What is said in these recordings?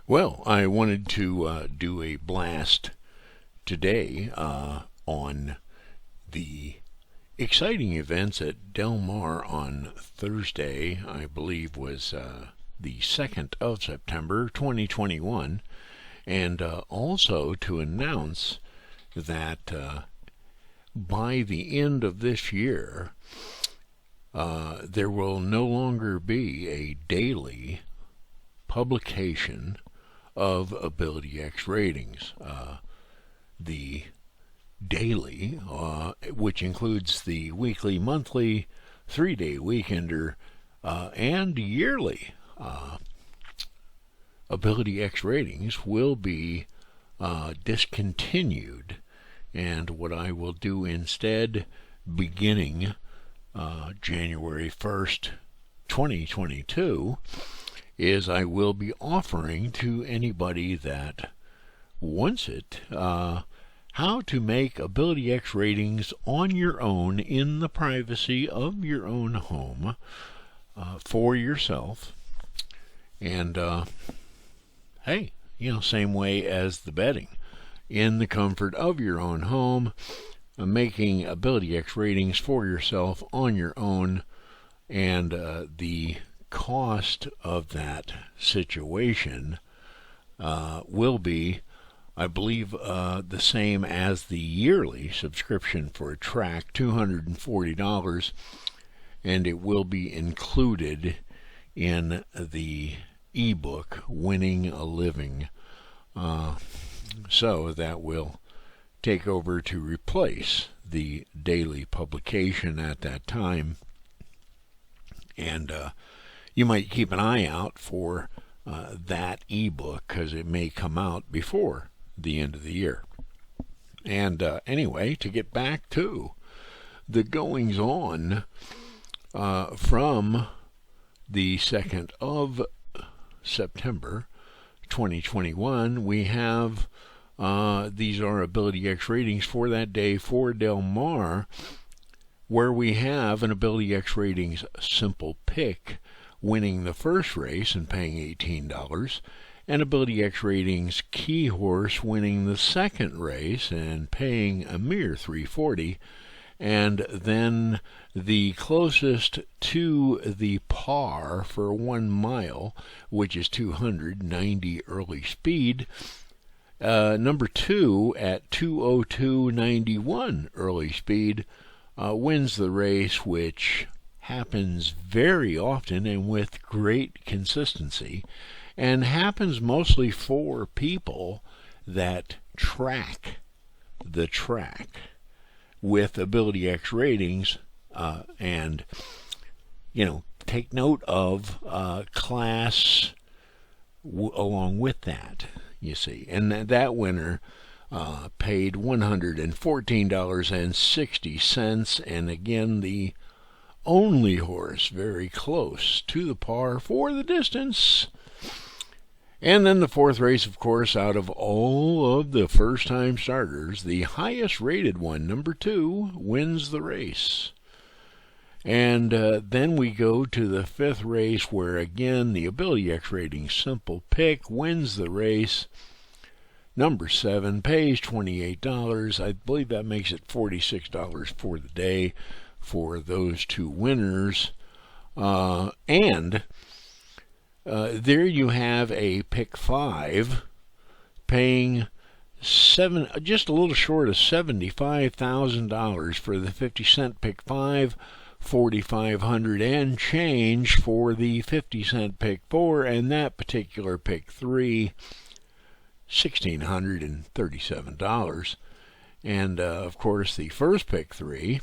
Well, I wanted to do a blast today on the exciting events at Del Mar on Thursday, I believe was the 2nd of September 2021, and also to announce that by the end of this year, there will no longer be a daily publication of AbilityX ratings. The daily, which includes the weekly, monthly, 3-day weekender, and yearly AbilityX ratings will be discontinued. And what I will do instead, beginning January 1st, 2022, is I will be offering to anybody that wants it how to make AbilityX ratings on your own in the privacy of your own home for yourself. And hey, same way as the betting, in the comfort of your own home, making AbilityX ratings for yourself on your own, and the cost of that situation will be, I believe, the same as the yearly subscription for a track, $240, and it will be included in the ebook Winning a Living. So that will take over to replace the daily publication at that time. And you might keep an eye out for that ebook, because it may come out before the end of the year. And anyway, to get back to the goings on from the 2nd of September 2021, we have these are AbilityX ratings for that day for Del Mar, where we have an AbilityX ratings simple pick winning the first race and paying $18, and AbilityX ratings key horse winning the second race and paying a mere $340, and then the closest to the par for 1 mile, which is 290 early speed, number 2 at 202.91 early speed, wins the race, which happens very often and with great consistency, and happens mostly for people that track the track with AbilityX ratings, and take note of class along with that, you see. And that winner paid $114.60, and again, the only horse very close to the par for the distance. And then the fourth race, of course, out of all of the first-time starters, the highest rated one, number 2, wins the race. And then we go to the fifth race, where again the AbilityX rating simple pick wins the race. Number 7 pays $28. I believe that makes it $46 for the day for those two winners. And there you have a pick 5 paying just a little short of $75,000 for the 50-cent pick 5, $4,500 and change for the 50-cent pick 4, and that particular pick 3, $1,637. And of course, the first pick 3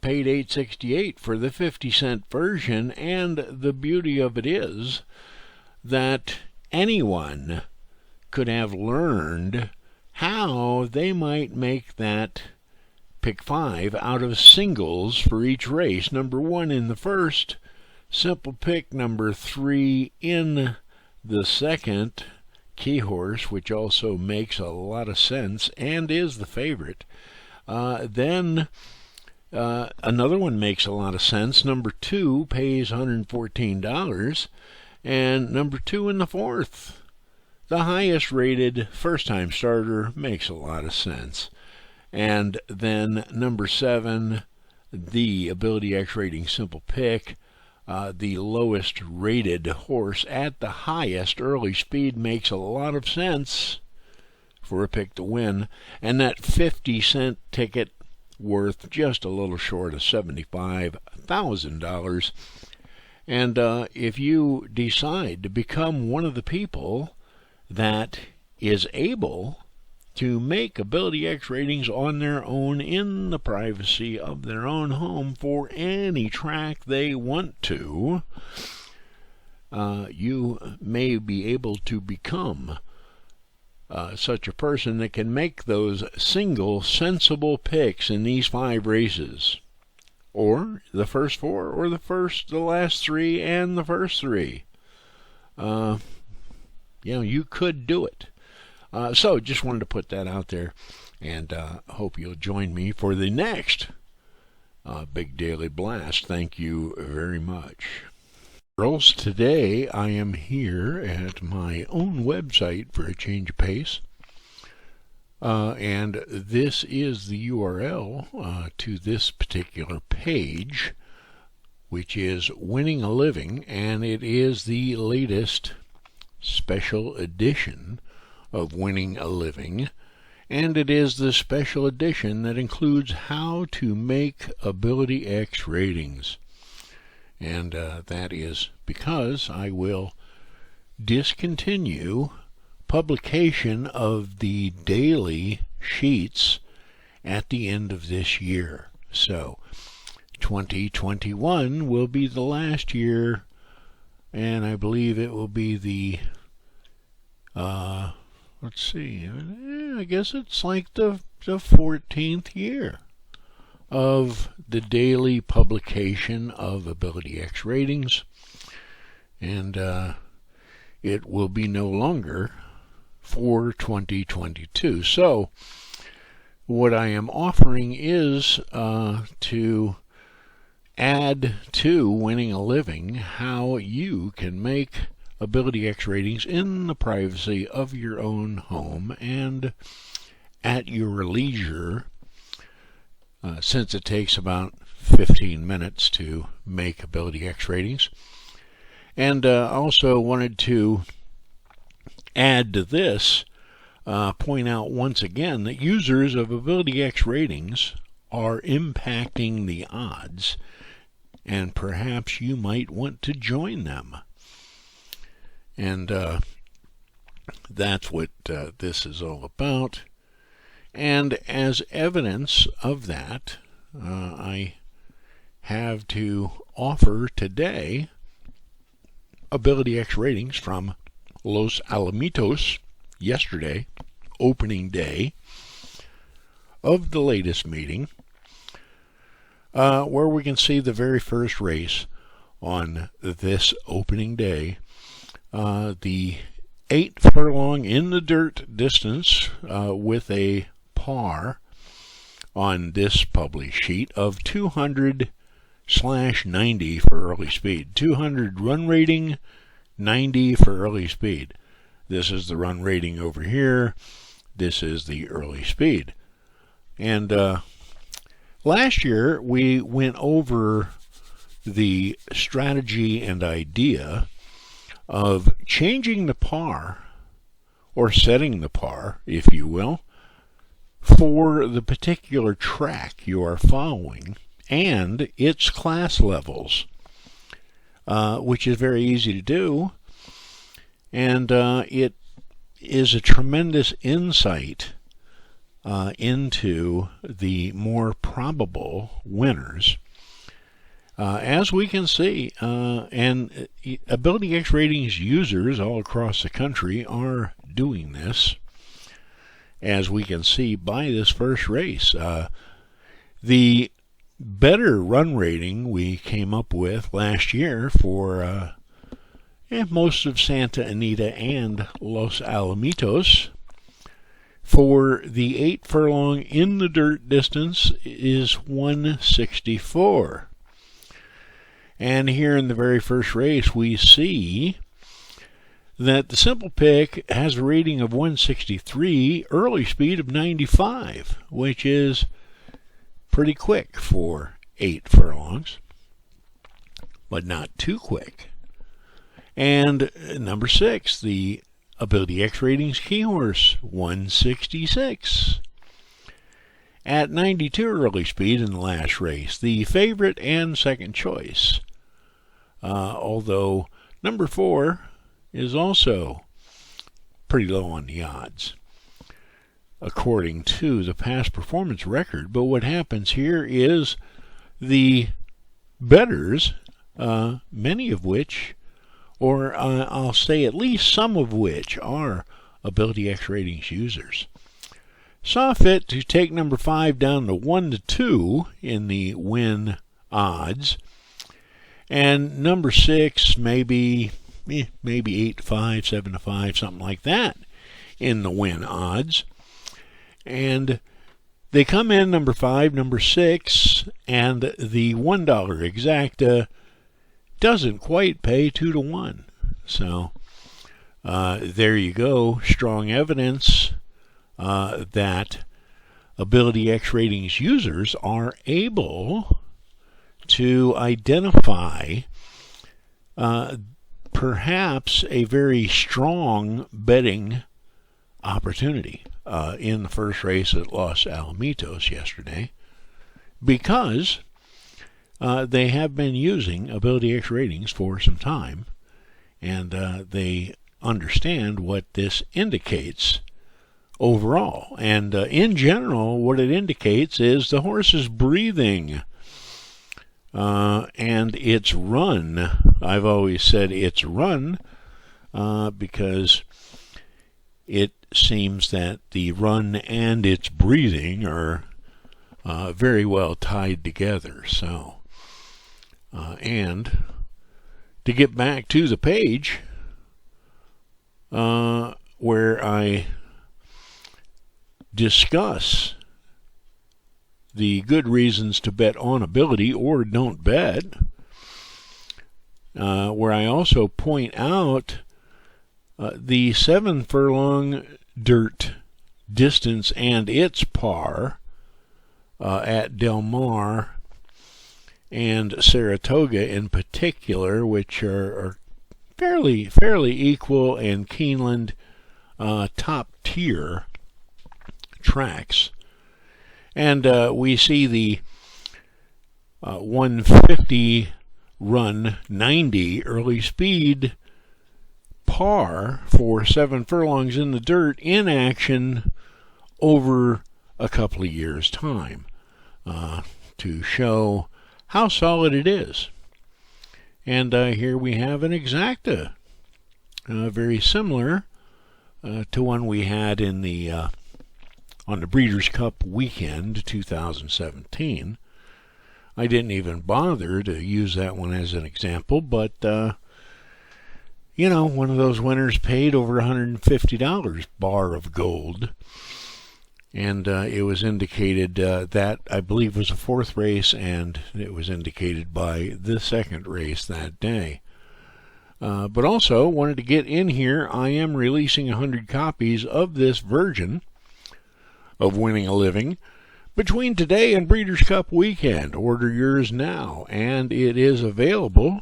paid $868 for the 50-cent version, and the beauty of it is that anyone could have learned how they might make that pick 5 out of singles for each race. Number 1 in the first, simple pick number 3 in the second, key horse, which also makes a lot of sense and is the favorite. Then another one makes a lot of sense. Number 2 pays $114, and number 2 in the fourth the highest rated first-time starter makes a lot of sense. And then number 7, the Ability X rating simple pick, the lowest rated horse at the highest early speed makes a lot of sense for a pick to win. And that 50-cent ticket worth just a little short of $75,000. And if you decide to become one of the people that is able to make Ability X ratings on their own in the privacy of their own home for any track they want to, you may be able to become such a person that can make those single sensible picks in these 5 races, or the first 4, or the last 3 and the first 3. You could do it. So just wanted to put that out there, and hope you'll join me for the next Big Daily Blast. Thank you very much. Girls, today I am here at my own website for a change of pace, and this is the URL to this particular page, which is Winning a Living, and it is the latest special edition of Winning a Living, and it is the special edition that includes how to make Ability X ratings. And that is because I will discontinue publication of the daily sheets at the end of this year. So 2021 will be the last year, and I believe it will be the let's see, I guess it's like the 14th year of the daily publication of Ability X ratings, and it will be no longer for 2022. So what I am offering is to add to Winning a Living how you can make Ability X ratings in the privacy of your own home and at your leisure, since it takes about 15 minutes to make Ability X ratings. And also wanted to add to this, point out once again that users of Ability X ratings are impacting the odds, and perhaps you might want to join them. And that's what this is all about. And as evidence of that, I have to offer today Ability X ratings from Los Alamitos yesterday, opening day of the latest meeting, where we can see the very first race on this opening day. The 8 furlong in the dirt distance with a par on this published sheet of 200/90 for early speed. 200 run rating, 90 for early speed. This is the run rating over here. This is the early speed. And last year we went over the strategy and idea of changing the par, or setting the par, if you will, for the particular track you are following and its class levels, which is very easy to do, and it is a tremendous insight into the more probable winners. As we can see, and Ability X ratings users all across the country are doing this, as we can see by this first race. The better run rating we came up with last year for most of Santa Anita and Los Alamitos for the 8 furlong in the dirt distance is 164. And here in the very first race, we see that the simple pick has a rating of 163, early speed of 95, which is pretty quick for 8 furlongs, but not too quick. And number 6, the Ability X Ratings Key Horse, 166. At 92 early speed in the last race, the favorite and second choice. Although number 4 is also pretty low on the odds, according to the past performance record. But what happens here is the bettors, many of which, or I'll say at least some of which, are Ability X Ratings users, saw fit to take number 5 down to 1-2 in the win odds, and number 6 maybe 8-5, 7-5, something like that in the win odds. And they come in number 5, number 6, and the $1 exacta doesn't quite pay 2-1. So there you go. Strong evidence that Ability X Ratings users are able to identify perhaps a very strong betting opportunity in the first race at Los Alamitos yesterday, because they have been using Ability X Ratings for some time, and they understand what this indicates overall. And in general, what it indicates is the horse is breathing. And its run, I've always said its run, because it seems that the run and its breathing are very well tied together. So, and to get back to the page where I discuss the good reasons to bet on ability or don't bet, where I also point out the 7 furlong dirt distance and its par at Del Mar and Saratoga in particular, which are fairly equal and Keeneland top tier tracks. And we see the 150 run 90 early speed par for 7 furlongs in the dirt in action over a couple of years' time to show how solid it is. And here we have an exacta, very similar to one we had in the on the Breeders' Cup weekend 2017. I didn't even bother to use that one as an example, but one of those winners paid over $150 bar of gold. And it was indicated that, I believe, was a 4th race, and it was indicated by the 2nd race that day. But also, wanted to get in here, I am releasing 100 copies of this version of Winning a Living between today and Breeders' Cup weekend. Order yours now, and it is available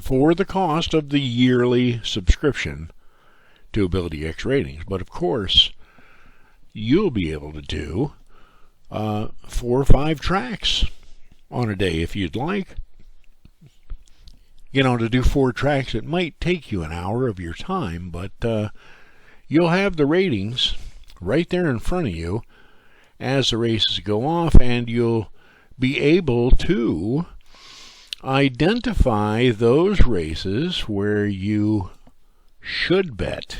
for the cost of the yearly subscription to Ability X Ratings. But of course, you'll be able to do 4 or 5 tracks on a day if you'd like. To do 4 tracks, it might take you an hour of your time, but you'll have the ratings right there in front of you as the races go off, and you'll be able to identify those races where you should bet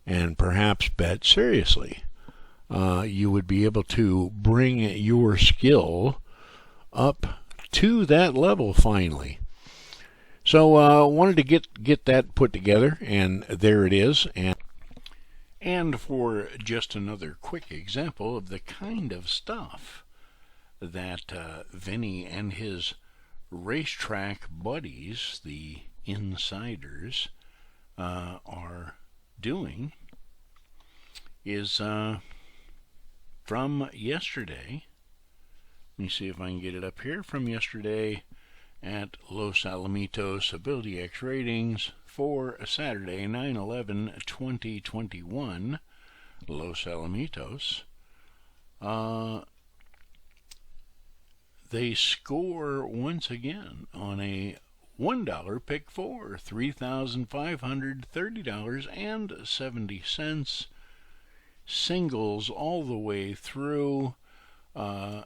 and perhaps bet seriously. You would be able to bring your skill up to that level finally. So wanted to get that put together, and there it is. And for just another quick example of the kind of stuff that Vinny and his racetrack buddies, the insiders, are doing is from yesterday. Let me see if I can get it up here. From yesterday at Los Alamitos Ability X ratings for Saturday, 9/11/2021, Los Alamitos. They score once again on a $1 pick four, $3,530.70. Singles all the way through. The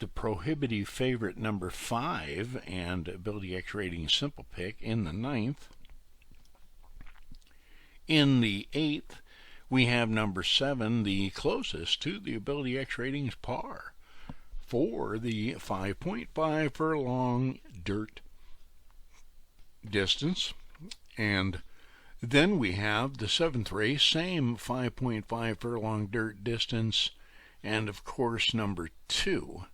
prohibitive favorite number 5 and Ability X rating simple pick in the 9th. In the 8th, we have number 7, the closest to the Ability X ratings par, for the 5.5 furlong dirt distance. And then we have the 7th race, same 5.5 furlong dirt distance, and of course number 2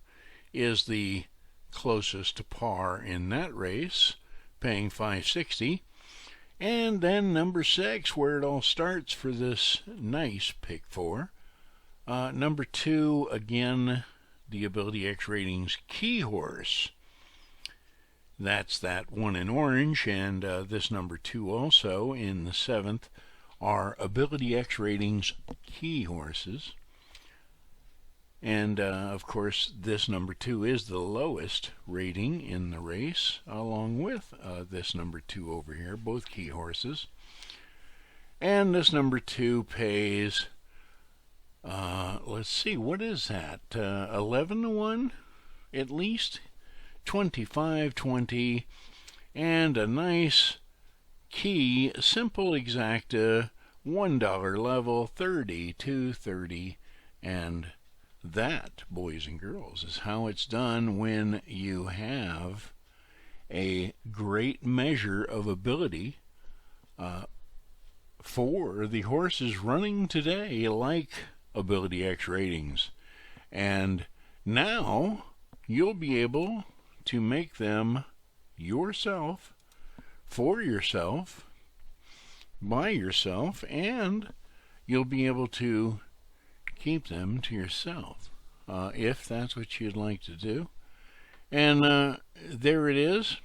is the closest to par in that race, paying $5.60. And then number 6, where it all starts for this nice pick 4. Number 2, again, the Ability X ratings key horse. That's that one in orange, and this number 2 also in the 7th are Ability X ratings key horses. And, of course, this number 2 is the lowest rating in the race, along with this number 2 over here, both key horses. And this number 2 pays, let's see, what is that? 11-1 at least? 25-20. And a nice key, simple exacta, $1 level, 30-30. And that, boys and girls, is how it's done when you have a great measure of ability for the horses running today like Ability X ratings. And now you'll be able to make them yourself, for yourself, by yourself, and you'll be able to keep them to yourself, if that's what you'd like to do. And there it is.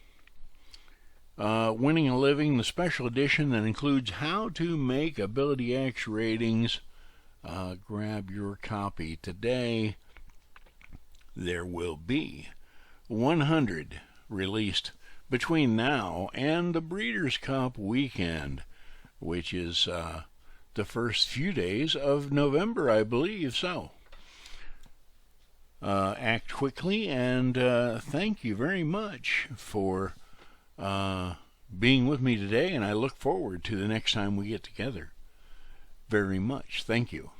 Winning a Living, the special edition that includes how to make Ability X ratings. Grab your copy today. There will be 100 released between now and the Breeders' Cup weekend, which is the first few days of November, I believe. So, act quickly, and thank you very much for being with me today, and I look forward to the next time we get together very much. Thank you.